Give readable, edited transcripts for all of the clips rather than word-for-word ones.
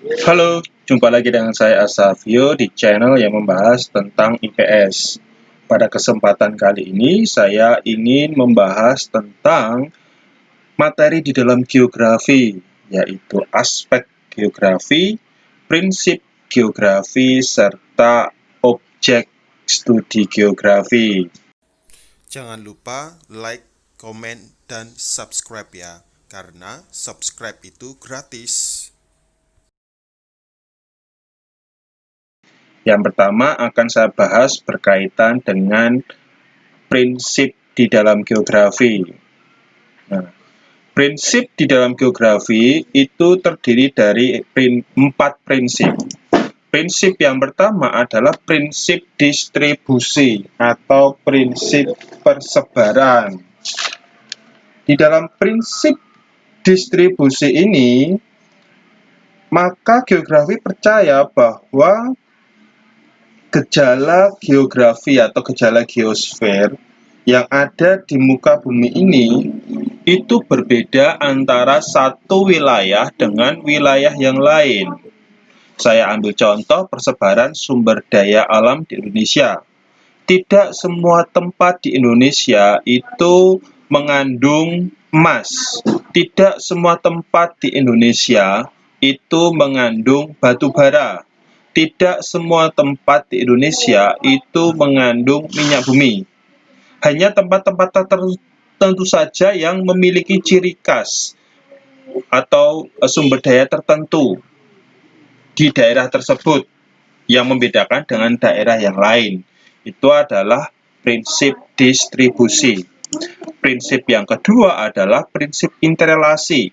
Halo, jumpa lagi dengan saya Asafio di channel yang membahas tentang IPS. Pada kesempatan kali ini, saya ingin membahas tentang materi di dalam geografi, yaitu aspek geografi, prinsip geografi, serta objek studi geografi. Jangan lupa like, komen, dan subscribe ya, karena subscribe itu gratis. Yang pertama akan saya bahas berkaitan dengan prinsip di dalam geografi. Nah, prinsip di dalam geografi itu terdiri dari 4 prinsip. Prinsip yang pertama adalah prinsip distribusi atau prinsip persebaran. Di dalam prinsip distribusi ini, maka geografi percaya bahwa gejala geografi atau gejala geosfer yang ada di muka bumi ini itu berbeda antara satu wilayah dengan wilayah yang lain. Saya ambil contoh persebaran sumber daya alam di Indonesia. Tidak semua tempat di Indonesia itu mengandung emas. Tidak semua tempat di Indonesia itu mengandung batu bara. Tidak semua tempat di Indonesia itu mengandung minyak bumi. Hanya tempat-tempat tertentu saja yang memiliki ciri khas atau sumber daya tertentu di daerah tersebut yang membedakan dengan daerah yang lain. Itu adalah prinsip distribusi. Prinsip yang kedua adalah prinsip interrelasi.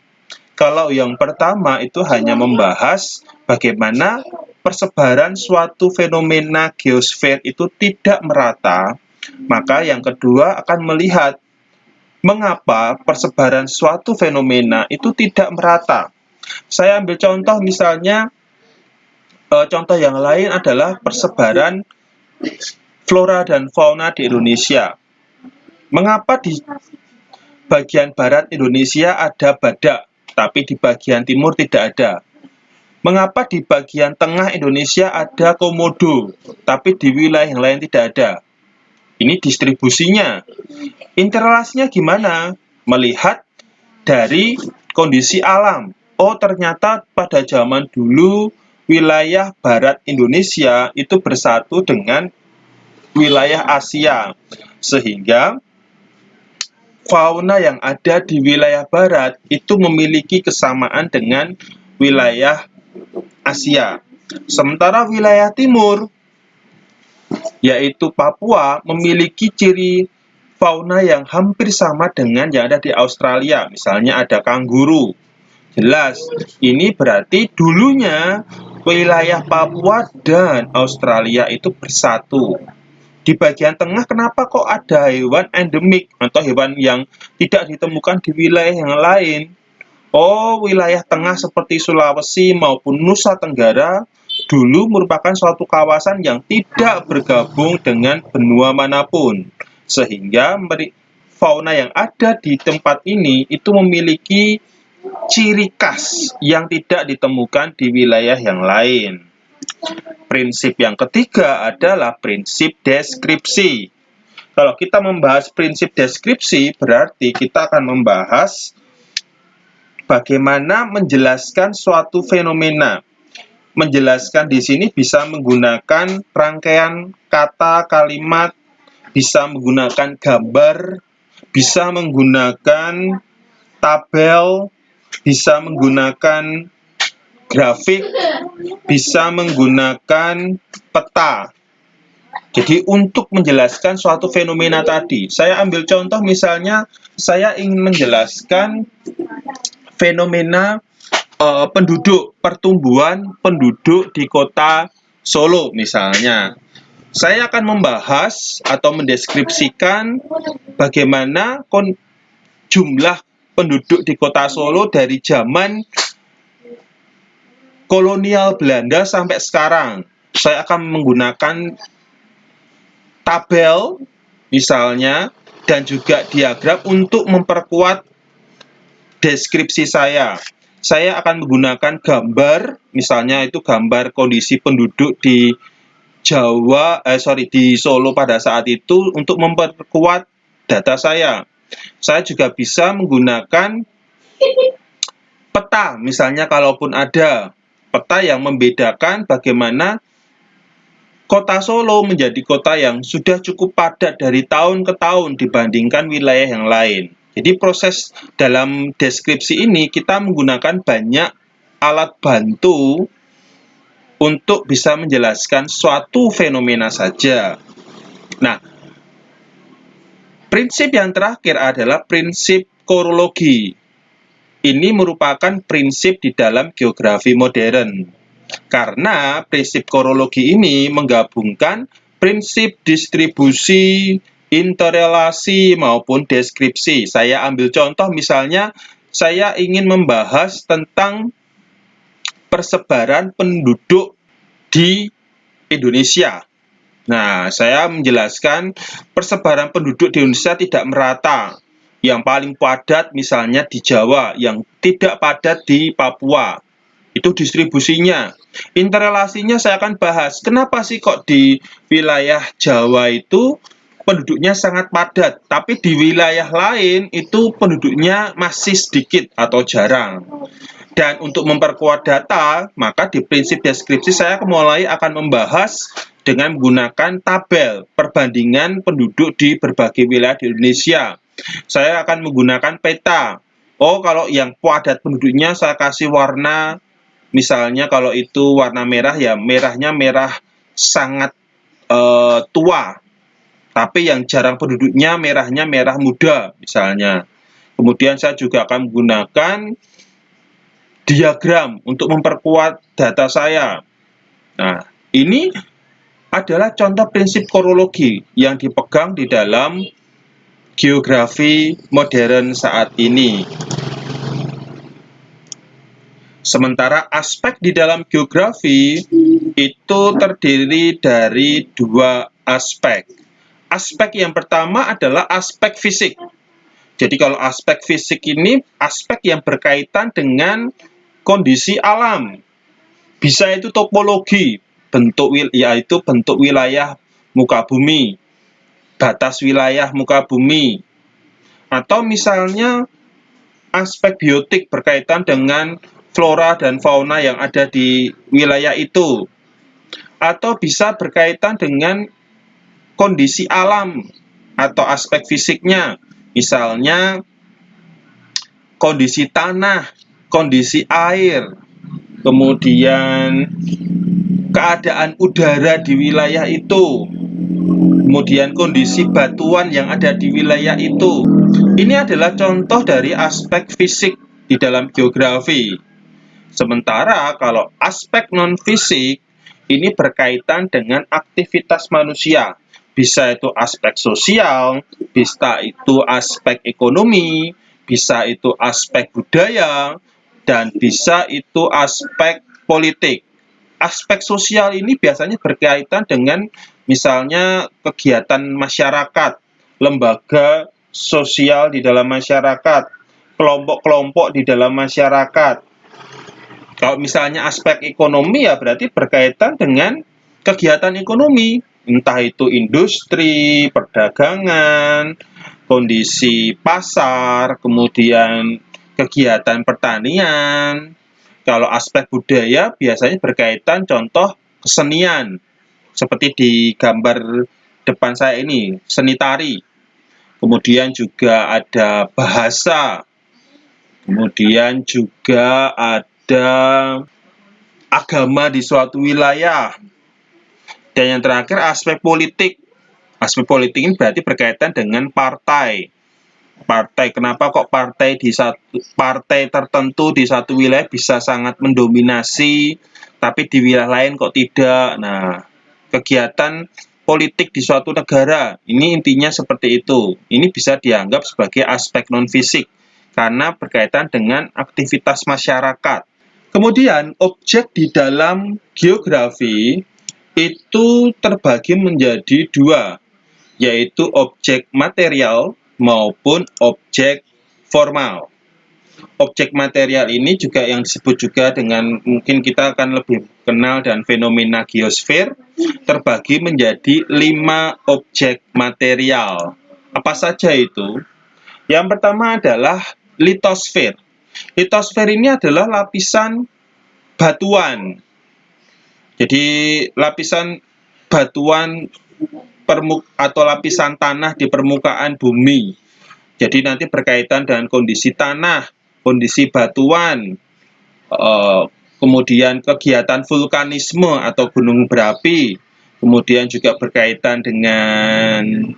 Kalau yang pertama itu hanya membahas bagaimana persebaran suatu fenomena geosfer itu tidak merata, maka yang kedua akan melihat mengapa persebaran suatu fenomena itu tidak merata. Saya ambil contoh misalnya, contoh yang lain adalah persebaran flora dan fauna di Indonesia. Mengapa di bagian barat Indonesia ada badak, tapi di bagian timur tidak ada? Mengapa di bagian tengah Indonesia ada komodo, tapi di wilayah yang lain tidak ada? Ini distribusinya. Interrelasinya gimana? Melihat dari kondisi alam. Oh, ternyata pada zaman dulu wilayah barat Indonesia itu bersatu dengan wilayah Asia. Sehingga fauna yang ada di wilayah barat itu memiliki kesamaan dengan wilayah Asia. Sementara wilayah timur, yaitu Papua, memiliki ciri fauna yang hampir sama dengan yang ada di Australia. Misalnya ada kanguru. Jelas, ini berarti dulunya wilayah Papua dan Australia itu bersatu. Di bagian tengah kenapa kok ada hewan endemik atau hewan yang tidak ditemukan di wilayah yang lain? Oh, wilayah tengah seperti Sulawesi maupun Nusa Tenggara dulu merupakan suatu kawasan yang tidak bergabung dengan benua manapun. Sehingga fauna yang ada di tempat ini itu memiliki ciri khas yang tidak ditemukan di wilayah yang lain. Prinsip yang ketiga adalah prinsip deskripsi. Kalau kita membahas prinsip deskripsi, berarti kita akan membahas bagaimana menjelaskan suatu fenomena. Menjelaskan di sini bisa menggunakan rangkaian kata, kalimat, bisa menggunakan gambar, bisa menggunakan tabel, bisa menggunakan grafik, bisa menggunakan peta. Jadi untuk menjelaskan suatu fenomena tadi, saya ambil contoh misalnya saya ingin menjelaskan fenomena pertumbuhan penduduk di kota Solo misalnya. Saya akan membahas atau mendeskripsikan bagaimana jumlah penduduk di kota Solo dari zaman kolonial Belanda sampai sekarang. Saya akan menggunakan tabel misalnya dan juga diagram untuk memperkuat deskripsi saya. saya akan menggunakan gambar, misalnya itu gambar kondisi penduduk di di Solo pada saat itu untuk memperkuat data saya. Saya juga bisa menggunakan peta, misalnya kalaupun ada peta yang membedakan bagaimana kota Solo menjadi kota yang sudah cukup padat dari tahun ke tahun dibandingkan wilayah yang lain. Jadi proses dalam deskripsi ini kita menggunakan banyak alat bantu untuk bisa menjelaskan suatu fenomena saja. Nah, prinsip yang terakhir adalah prinsip korologi. Ini merupakan prinsip di dalam geografi modern. Karena prinsip korologi ini menggabungkan prinsip distribusi, interrelasi, maupun deskripsi. Saya ambil contoh misalnya, saya ingin membahas tentang persebaran penduduk di Indonesia. Nah, saya menjelaskan persebaran penduduk di Indonesia tidak merata. Yang paling padat misalnya di Jawa, yang tidak padat di Papua. Itu distribusinya. Interrelasinya saya akan bahas. Kenapa sih kok di wilayah Jawa itu penduduknya sangat padat, tapi di wilayah lain itu penduduknya masih sedikit atau jarang. Dan untuk memperkuat data, maka di prinsip deskripsi saya mulai akan membahas dengan menggunakan tabel perbandingan penduduk di berbagai wilayah di Indonesia. Saya akan menggunakan peta. Oh, kalau yang padat penduduknya saya kasih warna, misalnya kalau itu warna merah, ya merahnya merah sangat tua. Tapi yang jarang penduduknya merahnya merah muda, misalnya. Kemudian saya juga akan menggunakan diagram untuk memperkuat data saya. Nah, ini adalah contoh prinsip korologi yang dipegang di dalam geografi modern saat ini. Sementara aspek di dalam geografi itu terdiri dari dua aspek. Aspek yang pertama adalah aspek fisik. Jadi kalau aspek fisik ini aspek yang berkaitan dengan kondisi alam. Bisa itu topologi, yaitu bentuk wilayah muka bumi, batas wilayah muka bumi, atau misalnya aspek biotik berkaitan dengan flora dan fauna yang ada di wilayah itu, atau bisa berkaitan dengan kondisi alam atau aspek fisiknya, misalnya kondisi tanah, kondisi air, kemudian keadaan udara di wilayah itu, kemudian kondisi batuan yang ada di wilayah itu. Ini adalah contoh dari aspek fisik di dalam geografi. Sementara kalau aspek non-fisik ini berkaitan dengan aktivitas manusia. Bisa itu aspek sosial, bisa itu aspek ekonomi, bisa itu aspek budaya, dan bisa itu aspek politik. Aspek sosial ini biasanya berkaitan dengan misalnya kegiatan masyarakat, lembaga sosial di dalam masyarakat, kelompok-kelompok di dalam masyarakat. Kalau misalnya aspek ekonomi ya berarti berkaitan dengan kegiatan ekonomi, entah itu industri, perdagangan, kondisi pasar, kemudian kegiatan pertanian. Kalau aspek budaya biasanya berkaitan contoh kesenian, seperti di gambar depan saya ini, seni tari. Kemudian juga ada bahasa, kemudian juga ada agama di suatu wilayah. Dan yang terakhir aspek politik. Aspek politik ini berarti berkaitan dengan partai. Kenapa kok partai tertentu di satu wilayah bisa sangat mendominasi, tapi di wilayah lain kok tidak. Nah, kegiatan politik di suatu negara, ini intinya seperti itu. Ini bisa dianggap sebagai aspek non-fisik, karena berkaitan dengan aktivitas masyarakat. Kemudian, objek di dalam geografi itu terbagi menjadi dua, yaitu objek material maupun objek formal. Objek material ini juga yang disebut juga dengan, mungkin kita akan lebih kenal dan fenomena geosfer, terbagi menjadi 5 objek material. Apa saja itu? Yang pertama adalah litosfer. Litosfer ini adalah lapisan batuan. Jadi lapisan batuan atau lapisan tanah di permukaan bumi. Jadi nanti berkaitan dengan kondisi tanah, kondisi batuan, kemudian kegiatan vulkanisme atau gunung berapi, kemudian juga berkaitan dengan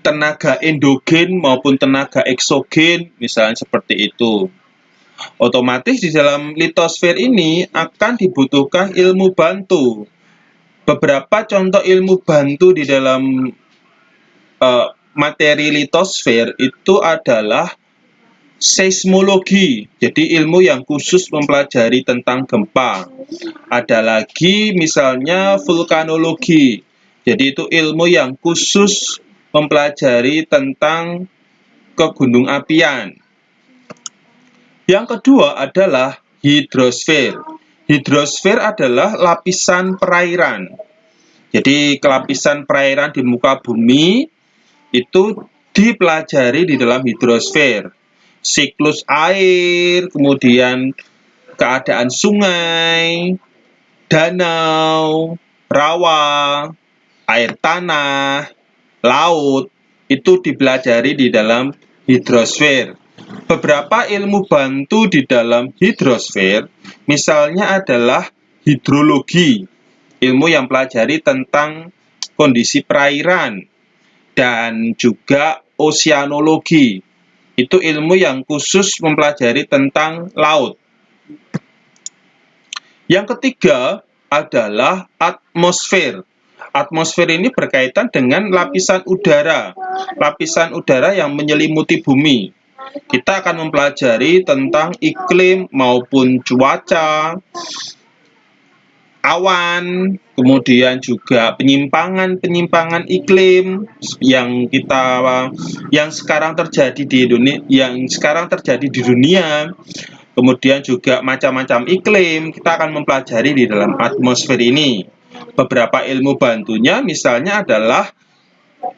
tenaga endogen maupun tenaga eksogen, misalnya seperti itu. Otomatis di dalam litosfer ini akan dibutuhkan ilmu bantu. Beberapa contoh ilmu bantu di dalam materi litosfer itu adalah seismologi, jadi ilmu yang khusus mempelajari tentang gempa. Ada lagi misalnya vulkanologi, jadi itu ilmu yang khusus mempelajari tentang kegunung apian. Yang kedua adalah hidrosfer. Hidrosfer adalah lapisan perairan. Jadi lapisan perairan di muka bumi itu dipelajari di dalam hidrosfer. Siklus air, kemudian keadaan sungai, danau, rawa, air tanah, laut, itu dipelajari di dalam hidrosfer. Beberapa ilmu bantu di dalam hidrosfer, misalnya adalah hidrologi, ilmu yang pelajari tentang kondisi perairan, dan juga oseanologi, itu ilmu yang khusus mempelajari tentang laut. Yang ketiga adalah atmosfer. Atmosfer ini berkaitan dengan lapisan udara yang menyelimuti bumi. Kita akan mempelajari tentang iklim maupun cuaca, awan, kemudian juga penyimpangan iklim yang sekarang terjadi di dunia, kemudian juga macam-macam iklim kita akan mempelajari di dalam atmosfer ini. Beberapa ilmu bantunya misalnya adalah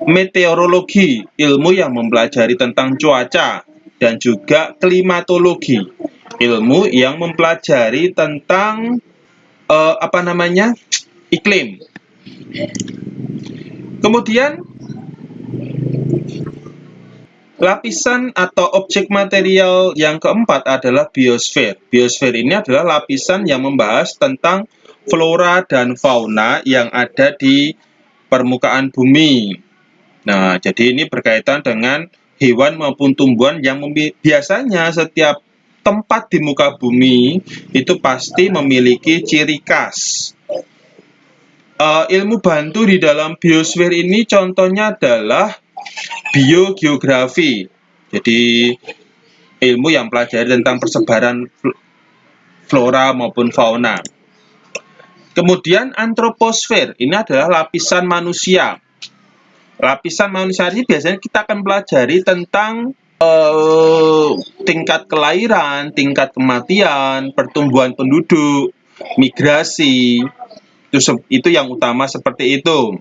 meteorologi, ilmu yang mempelajari tentang cuaca, dan juga klimatologi, ilmu yang mempelajari tentang iklim. Kemudian lapisan atau objek material yang keempat adalah biosfer. Biosfer ini adalah lapisan yang membahas tentang flora dan fauna yang ada di permukaan bumi. Nah, jadi ini berkaitan dengan hewan maupun tumbuhan yang biasanya setiap tempat di muka bumi itu pasti memiliki ciri khas. Ilmu bantu di dalam biosfer ini contohnya adalah biogeografi. Jadi ilmu yang pelajari tentang persebaran flora maupun fauna. Kemudian antroposfer, ini adalah lapisan manusia. Lapisan manusia ini biasanya kita akan pelajari tentang tingkat kelahiran, tingkat kematian, pertumbuhan penduduk, migrasi. Itu yang utama seperti itu.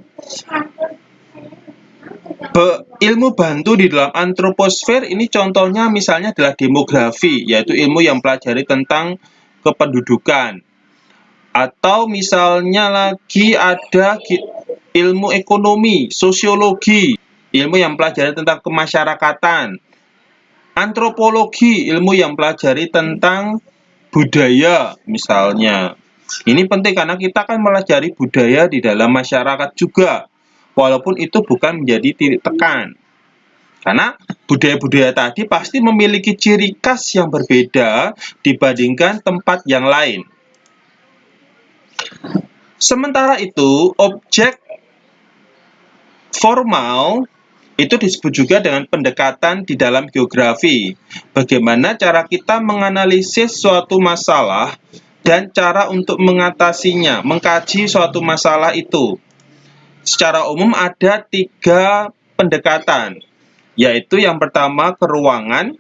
Ilmu bantu di dalam antroposfer ini contohnya misalnya adalah demografi, yaitu ilmu yang pelajari tentang kependudukan. Atau misalnya lagi ada ilmu ekonomi, sosiologi, ilmu yang pelajari tentang kemasyarakatan. Antropologi, ilmu yang pelajari tentang budaya misalnya. Ini penting karena kita akan melajari budaya di dalam masyarakat juga, walaupun itu bukan menjadi titik tekan. Karena budaya-budaya tadi pasti memiliki ciri khas yang berbeda dibandingkan tempat yang lain. Sementara itu, objek formal itu disebut juga dengan pendekatan di dalam geografi. Bagaimana cara kita menganalisis suatu masalah dan cara untuk mengatasinya, mengkaji suatu masalah itu. Secara umum ada 3 pendekatan. yaitu yang pertama keruangan,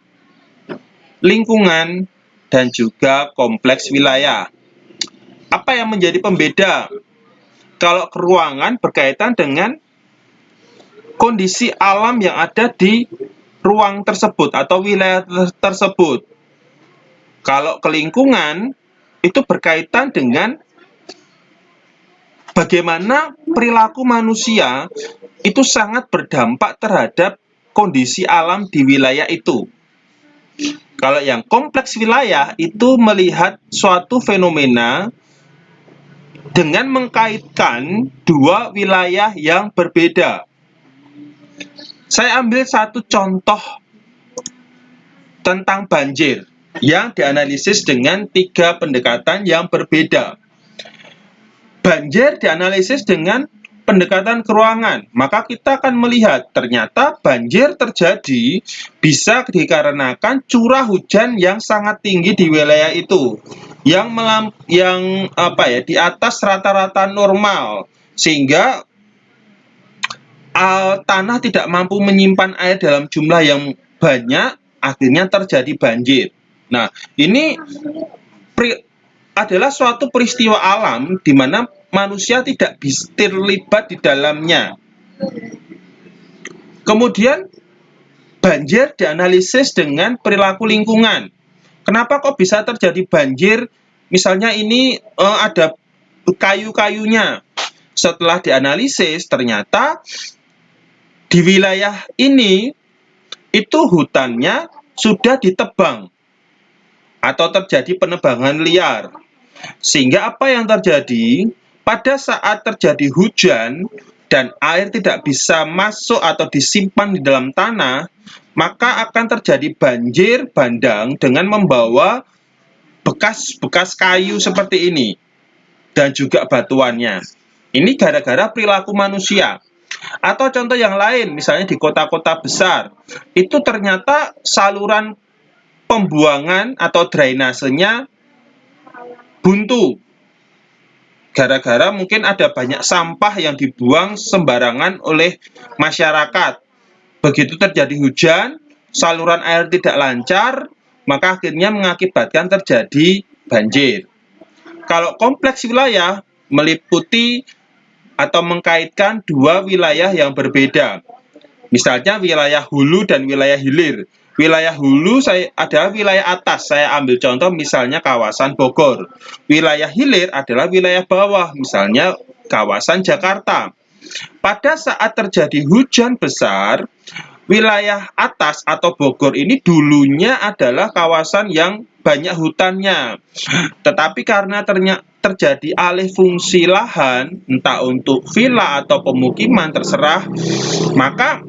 lingkungan, dan juga kompleks wilayah. Apa yang menjadi pembeda? Kalau keruangan berkaitan dengan kondisi alam yang ada di ruang tersebut atau wilayah tersebut. Kalau ke lingkungan, itu berkaitan dengan bagaimana perilaku manusia itu sangat berdampak terhadap kondisi alam di wilayah itu. Kalau yang kompleks wilayah itu melihat suatu fenomena dengan mengkaitkan dua wilayah yang berbeda. Saya ambil satu contoh tentang banjir yang dianalisis dengan 3 pendekatan yang berbeda. Banjir dianalisis dengan pendekatan keruangan, maka kita akan melihat ternyata banjir terjadi bisa dikarenakan curah hujan yang sangat tinggi di wilayah itu, yang di atas rata-rata normal, sehingga tanah tidak mampu menyimpan air dalam jumlah yang banyak, akhirnya terjadi banjir. Nah, ini adalah suatu peristiwa alam di mana manusia tidak bisa terlibat di dalamnya. Kemudian banjir dianalisis dengan perilaku lingkungan. Kenapa kok bisa terjadi banjir? Misalnya ini ada kayu-kayunya. Setelah dianalisis ternyata di wilayah ini itu hutannya sudah ditebang atau terjadi penebangan liar. Sehingga apa yang terjadi? Pada saat terjadi hujan dan air tidak bisa masuk atau disimpan di dalam tanah, maka akan terjadi banjir bandang dengan membawa bekas-bekas kayu seperti ini dan juga batuannya. Ini gara-gara perilaku manusia. Atau contoh yang lain, misalnya di kota-kota besar, itu ternyata saluran pembuangan atau drainasenya buntu. Gara-gara mungkin ada banyak sampah yang dibuang sembarangan oleh masyarakat. Begitu terjadi hujan, saluran air tidak lancar, maka akhirnya mengakibatkan terjadi banjir. Kalau kompleks wilayah meliputi atau mengkaitkan dua wilayah yang berbeda. Misalnya wilayah hulu dan wilayah hilir. Wilayah hulu adalah wilayah atas. Saya ambil contoh misalnya kawasan Bogor. Wilayah hilir adalah wilayah bawah, misalnya kawasan Jakarta. Pada saat terjadi hujan besar, wilayah atas atau Bogor ini dulunya adalah kawasan yang banyak hutannya. Tetapi karena terjadi alih fungsi lahan, entah untuk villa atau pemukiman terserah, maka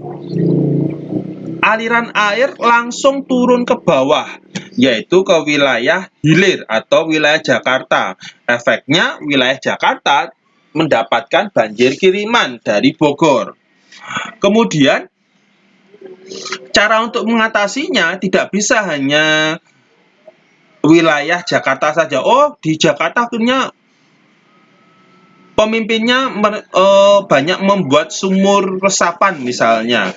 aliran air langsung turun ke bawah, yaitu ke wilayah hilir atau wilayah Jakarta. Efeknya wilayah Jakarta mendapatkan banjir kiriman dari Bogor. Kemudian cara untuk mengatasinya tidak bisa hanya wilayah Jakarta saja. Oh, di Jakarta akhirnya pemimpinnya banyak membuat sumur resapan misalnya,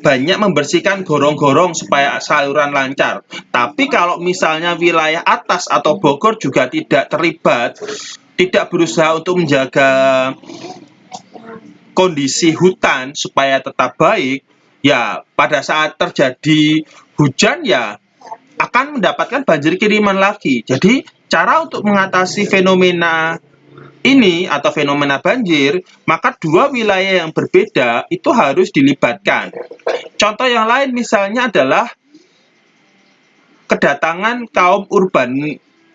banyak membersihkan gorong-gorong supaya saluran lancar. Tapi kalau misalnya wilayah atas atau Bogor juga tidak terlibat, tidak berusaha untuk menjaga kondisi hutan supaya tetap baik, ya pada saat terjadi hujan ya akan mendapatkan banjir kiriman lagi. Jadi cara untuk mengatasi fenomena ini atau fenomena banjir, maka dua wilayah yang berbeda itu harus dilibatkan. Contoh yang lain misalnya adalah kedatangan kaum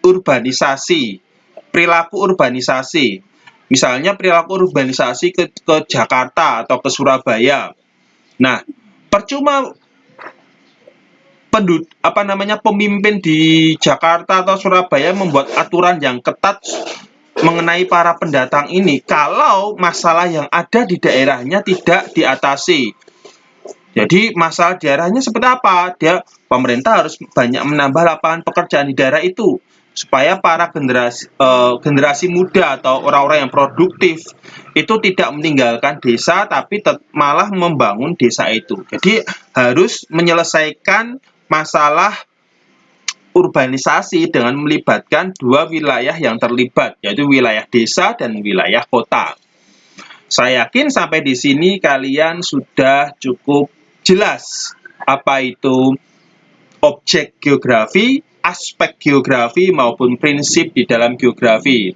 urbanisasi, perilaku urbanisasi. Misalnya perilaku urbanisasi ke Jakarta atau ke Surabaya. Nah, percuma pemimpin di Jakarta atau Surabaya membuat aturan yang ketat mengenai para pendatang ini kalau masalah yang ada di daerahnya tidak diatasi. Jadi masalah daerahnya seperti apa? Pemerintah harus banyak menambah lapangan pekerjaan di daerah itu. supaya para generasi muda atau orang-orang yang produktif itu tidak meninggalkan desa tapi malah membangun desa itu. Jadi harus menyelesaikan masalah urbanisasi dengan melibatkan dua wilayah yang terlibat, yaitu wilayah desa dan wilayah kota. Saya yakin sampai di sini kalian sudah cukup jelas apa itu objek geografi, aspek geografi, maupun prinsip di dalam geografi.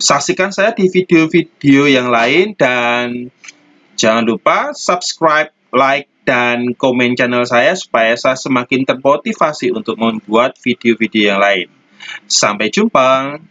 Saksikan saya di video-video yang lain dan jangan lupa subscribe, like, dan komen channel saya supaya saya semakin termotivasi untuk membuat video-video yang lain. Sampai jumpa.